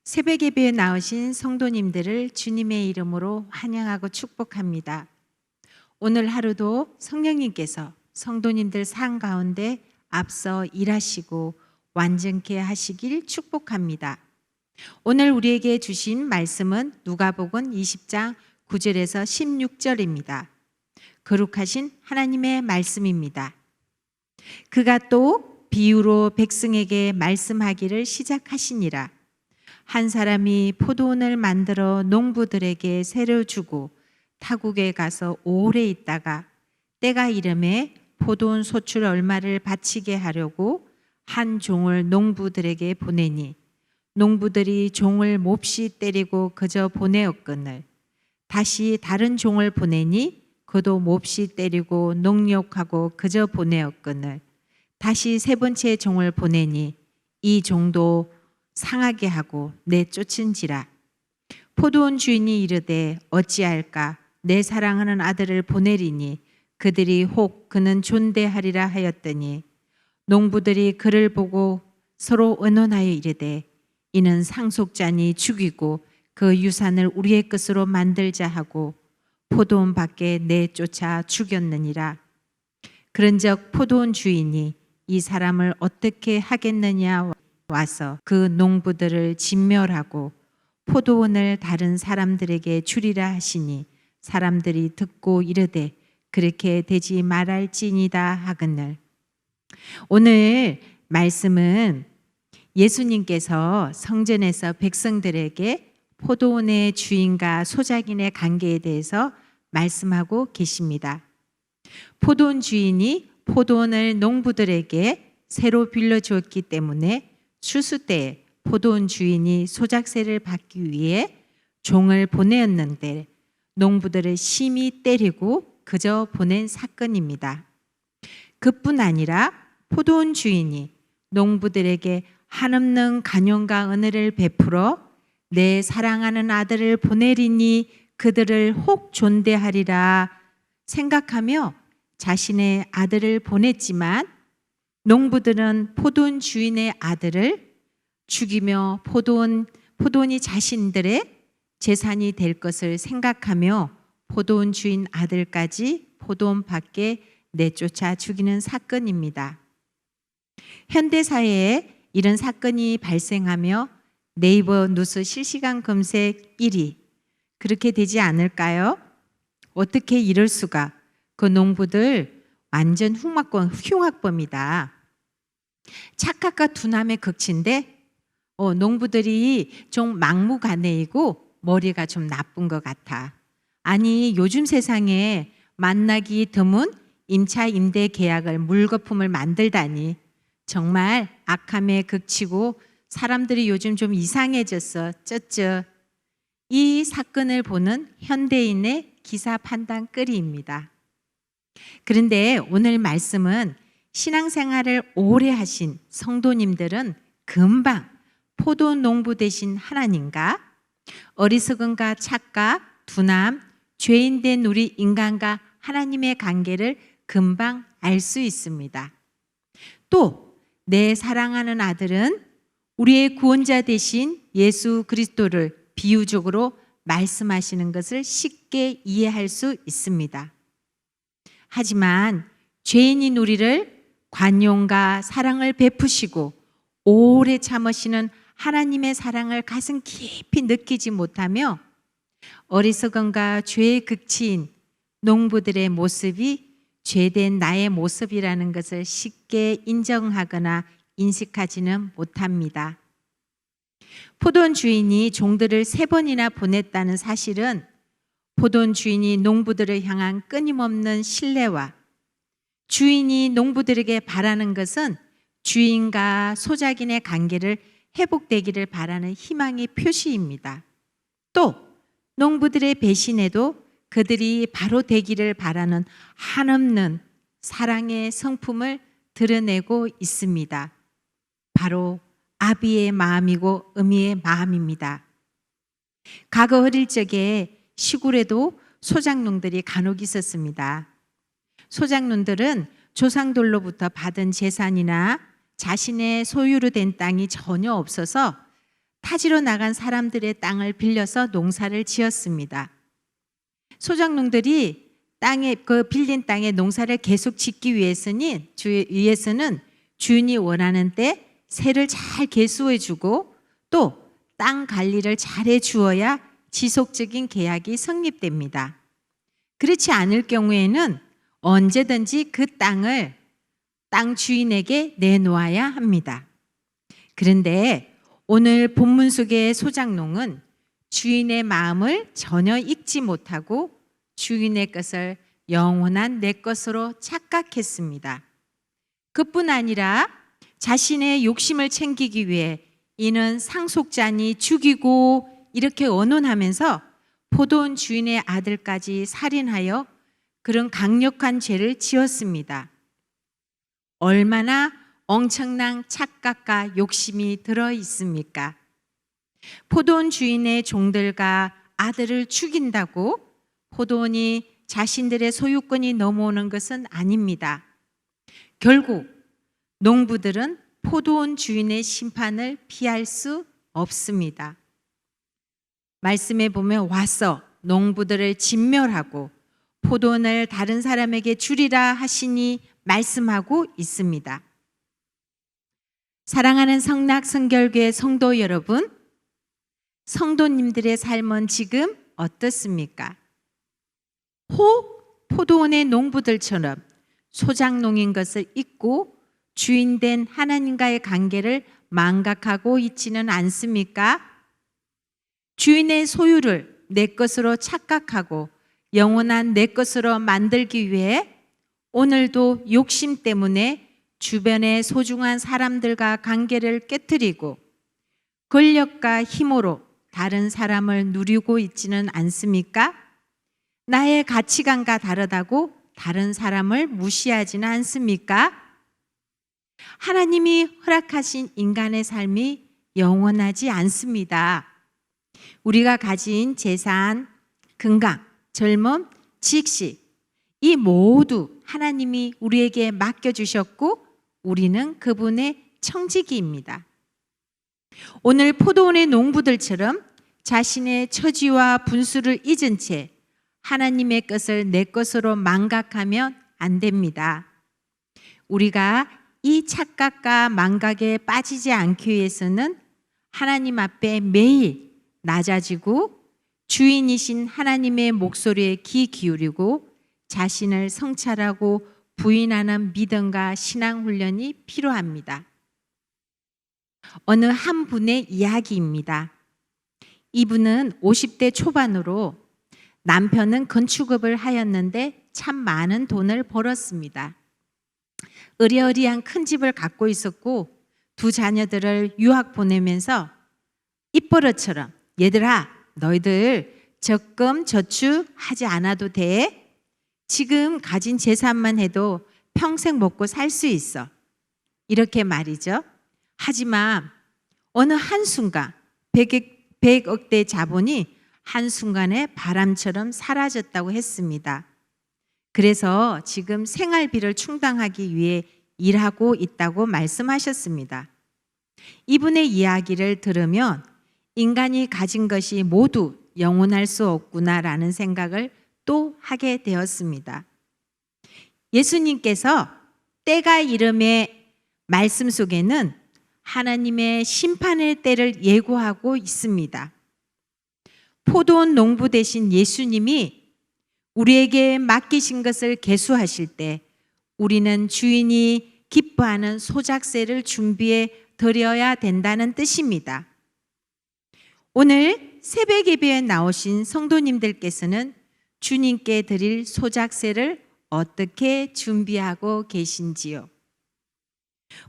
새벽 예배에 나오신 성도님들을 주님의 이름으로 환영하고 축복합니다. 오늘 하루도 성령님께서 성도님들 삶 가운데 앞서 일하시고 완전케 하시길 축복합니다. 오늘 우리에게 주신 말씀은 누가복음 20장 9절에서 16절입니다. 거룩하신 하나님의 말씀입니다. 그가 또 비유로 백성에게 말씀하기를 시작하시니라. 한 사람이 포도원을 만들어 농부들에게 새로 주고 타국에 가서 오래 있다가 때가 이름에 포도원 소출 얼마를 바치게 하려고 한 종을 농부들에게 보내니 농부들이 종을 몹시 때리고 그저 보내었거늘 다시 다른 종을 보내니 그도 몹시 때리고 농욕하고 그저 보내었거늘 다시 세 번째 종을 보내니 이 종도 상하게 하고 내쫓은지라. 포도원 주인이 이르되 어찌할까 내 사랑하는 아들을 보내리니 그들이 혹 그는 존대하리라 하였더니 농부들이 그를 보고 서로 의논하여 이르되 이는 상속자니 죽이고 그 유산을 우리의 것으로 만들자 하고 포도원 밖에 내쫓아 죽였느니라. 그런즉 포도원 주인이 이 사람을 어떻게 하겠느냐 와서 그 농부들을 진멸하고 포도원을 다른 사람들에게 주리라 하시니 사람들이 듣고 이르되 그렇게 되지 말할지니이다 하거늘. 오늘 말씀은 예수님께서 성전에서 백성들에게 포도원의 주인과 소작인의 관계에 대해서 말씀하고 계십니다. 포도원 주인이 포도원을 농부들에게 새로 빌려주었기 때문에 추수 때 포도원 주인이 소작세를 받기 위해 종을 보내었는데 농부들을 심히 때리고 그저 보낸 사건입니다. 그뿐 아니라 포도원 주인이 농부들에게 한없는 간용과 은혜를 베풀어 내 사랑하는 아들을 보내리니 그들을 혹 존대하리라 생각하며 자신의 아들을 보냈지만 농부들은 포도원 주인의 아들을 죽이며 포도원이 자신들의 재산이 될 것을 생각하며 포도원 주인 아들까지 포도원 밖에 내쫓아 죽이는 사건입니다. 현대사회에 이런 사건이 발생하며 네이버 뉴스 실시간 검색 1위 그렇게 되지 않을까요? 어떻게 이럴 수가? 그 농부들 완전 흉악범이다. 착각과 두남의 극치인데 농부들이 좀 막무가내이고 머리가 좀 나쁜 것 같아. 아니 요즘 세상에 만나기 드문 임차 임대 계약을 물거품을 만들다니 정말 악함에 극치고 사람들이 요즘 좀 이상해졌어. 쩌쩌. 이 사건을 보는 현대인의 기사 판단거리입니다. 그런데 오늘 말씀은 신앙생활을 오래 하신 성도님들은 금방 포도원 농부 되신 하나님과 어리석음과 착각, 두남, 죄인된 우리 인간과 하나님의 관계를 금방 알 수 있습니다. 또 내 사랑하는 아들은 우리의 구원자 되신 예수 그리스도를 비유적으로 말씀하시는 것을 쉽게 이해할 수 있습니다. 하지만 죄인인 우리를 관용과 사랑을 베푸시고 오래 참으시는 하나님의 사랑을 가슴 깊이 느끼지 못하며 어리석음과 죄의 극치인 농부들의 모습이 죄된 나의 모습이라는 것을 쉽게 인정하거나 인식하지는 못합니다. 포도원 주인이 종들을 3번이나 보냈다는 사실은 포도원 주인이 농부들을 향한 끊임없는 신뢰와 주인이 농부들에게 바라는 것은 주인과 소작인의 관계를 회복되기를 바라는 희망의 표시입니다. 또 농부들의 배신에도 그들이 바로 되기를 바라는 한없는 사랑의 성품을 드러내고 있습니다. 바로 아비의 마음이고 어미의 마음입니다. 과거 어릴 적에 시골에도 소작농들이 간혹 있었습니다. 소작농들은 조상들로부터 받은 재산이나 자신의 소유로 된 땅이 전혀 없어서 타지로 나간 사람들의 땅을 빌려서 농사를 지었습니다. 소작농들이 빌린 땅에 농사를 계속 짓기 위해서는 주인이 원하는 때 새를 잘 개수해주고 또 땅 관리를 잘 해주어야 지속적인 계약이 성립됩니다. 그렇지 않을 경우에는 언제든지 그 땅을 땅 주인에게 내놓아야 합니다. 그런데 오늘 본문 속의 소작농은 주인의 마음을 전혀 읽지 못하고 주인의 것을 영원한 내 것으로 착각했습니다. 그뿐 아니라 자신의 욕심을 챙기기 위해 이는 상속자니 죽이고 이렇게 언론하면서 포도원 주인의 아들까지 살인하여 그런 강력한 죄를 지었습니다. 얼마나 엄청난 착각과 욕심이 들어 있습니까? 포도원 주인의 종들과 아들을 죽인다고 포도원이 자신들의 소유권이 넘어오는 것은 아닙니다. 결국 농부들은 포도원 주인의 심판을 피할 수 없습니다. 말씀에 보면 와서 농부들을 진멸하고 포도원을 다른 사람에게 주리라 하시니 말씀하고 있습니다. 사랑하는 성낙성결교회 성도 여러분, 성도님들의 삶은 지금 어떻습니까? 포도원의 농부들처럼 소작농인 것을 잊고 주인된 하나님과의 관계를 망각하고 있지는 않습니까? 주인의 소유를 내 것으로 착각하고 영원한 내 것으로 만들기 위해 오늘도 욕심 때문에 주변의 소중한 사람들과 관계를 깨뜨리고 권력과 힘으로 다른 사람을 누리고 있지는 않습니까? 나의 가치관과 다르다고 다른 사람을 무시하지는 않습니까? 하나님이 허락하신 인간의 삶이 영원하지 않습니다. 우리가 가진 재산, 건강, 젊음, 지식 이 모두 하나님이 우리에게 맡겨주셨고 우리는 그분의 청지기입니다. 오늘 포도원의 농부들처럼 자신의 처지와 분수를 잊은 채 하나님의 것을 내 것으로 망각하면 안 됩니다. 우리가 이 착각과 망각에 빠지지 않기 위해서는 하나님 앞에 매일 낮아지고 주인이신 하나님의 목소리에 귀 기울이고 자신을 성찰하고 부인하는 믿음과 신앙 훈련이 필요합니다. 어느 한 분의 이야기입니다. 이분은 50대 초반으로 남편은 건축업을 하였는데 참 많은 돈을 벌었습니다. 으리으리한 큰 집을 갖고 있었고 두 자녀들을 유학 보내면서 입버릇처럼 얘들아 너희들 적금 저축하지 않아도 돼. 지금 가진 재산만 해도 평생 먹고 살 수 있어. 이렇게 말이죠. 하지만 어느 한순간 100억대 자본이 한순간에 바람처럼 사라졌다고 했습니다. 그래서 지금 생활비를 충당하기 위해 일하고 있다고 말씀하셨습니다. 이분의 이야기를 들으면 인간이 가진 것이 모두 영원할 수 없구나라는 생각을 또 하게 되었습니다. 예수님께서 때가 이름의 말씀 속에는 하나님의 심판의 때를 예고하고 있습니다. 포도원 농부 되신 예수님이 우리에게 맡기신 것을 계수하실 때 우리는 주인이 기뻐하는 소작새를 준비해 드려야 된다는 뜻입니다. 오늘 새벽 예배에 나오신 성도님들께서는 주님께 드릴 소작새를 어떻게 준비하고 계신지요?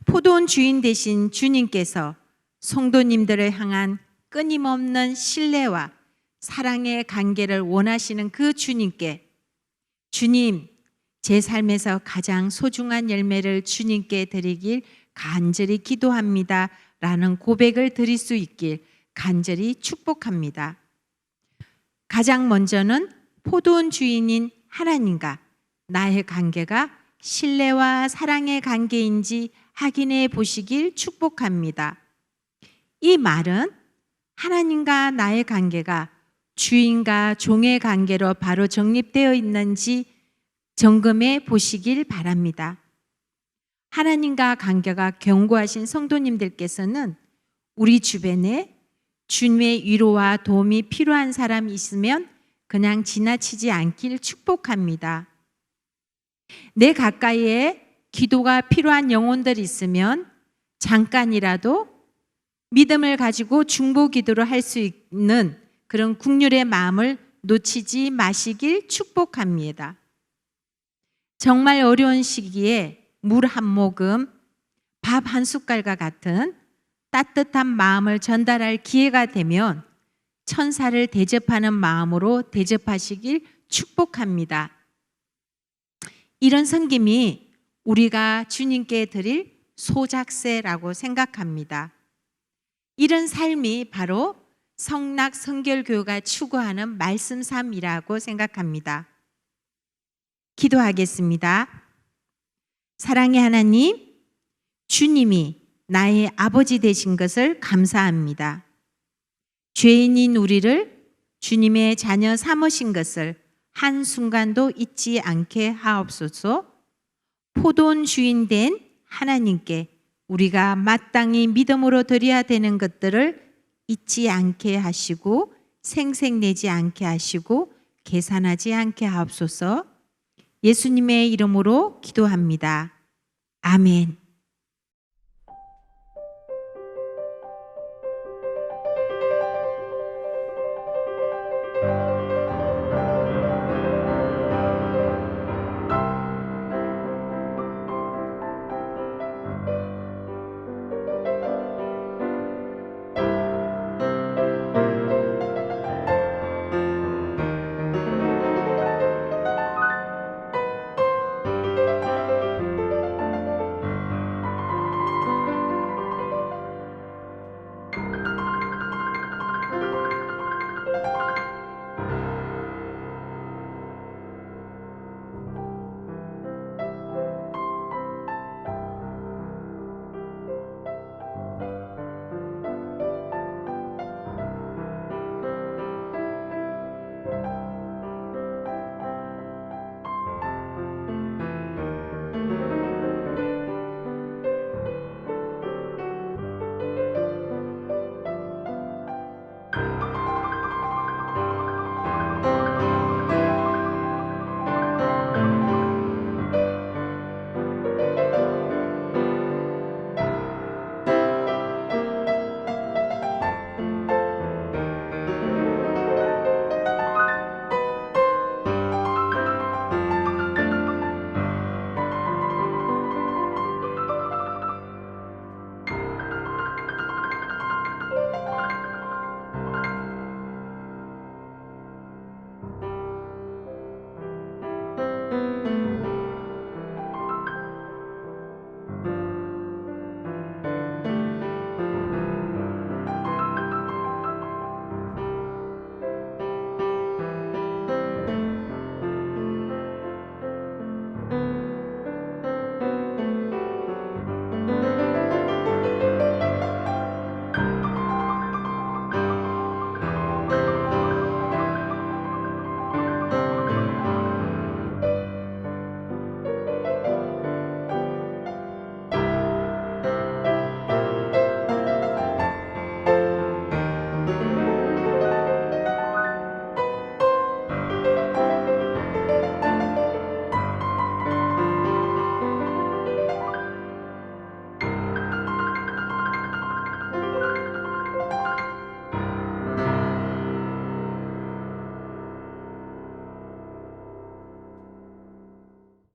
포도원 주인 되신 주님께서 성도님들을 향한 끊임없는 신뢰와 사랑의 관계를 원하시는 그 주님께 주님, 제 삶에서 가장 소중한 열매를 주님께 드리길 간절히 기도합니다 라는 고백을 드릴 수 있길 간절히 축복합니다. 가장 먼저는 포도원 주인인 하나님과 나의 관계가 신뢰와 사랑의 관계인지 확인해 보시길 축복합니다. 이 말은 하나님과 나의 관계가 주인과 종의 관계로 바로 정립되어 있는지 점검해 보시길 바랍니다. 하나님과 관계가 견고하신 성도님들께서는 우리 주변에 주님의 위로와 도움이 필요한 사람이 있으면 그냥 지나치지 않길 축복합니다. 내 가까이에 기도가 필요한 영혼들이 있으면 잠깐이라도 믿음을 가지고 중보 기도를 할 수 있는 그런 국률의 마음을 놓치지 마시길 축복합니다. 정말 어려운 시기에 물 한 모금, 밥 한 숟갈과 같은 따뜻한 마음을 전달할 기회가 되면 천사를 대접하는 마음으로 대접하시길 축복합니다. 이런 섬김이 우리가 주님께 드릴 소작새라고 생각합니다. 이런 삶이 바로 성락 성결교가 추구하는 말씀 삶이라고 생각합니다. 기도하겠습니다. 사랑의 하나님, 주님이 나의 아버지 되신 것을 감사합니다. 죄인인 우리를 주님의 자녀 삼으신 것을 한순간도 잊지 않게 하옵소서. 포도원 주인 된 하나님께 우리가 마땅히 믿음으로 드려야 되는 것들을 잊지 않게 하시고 생색내지 않게 하시고 계산하지 않게 하옵소서. 예수님의 이름으로 기도합니다. 아멘.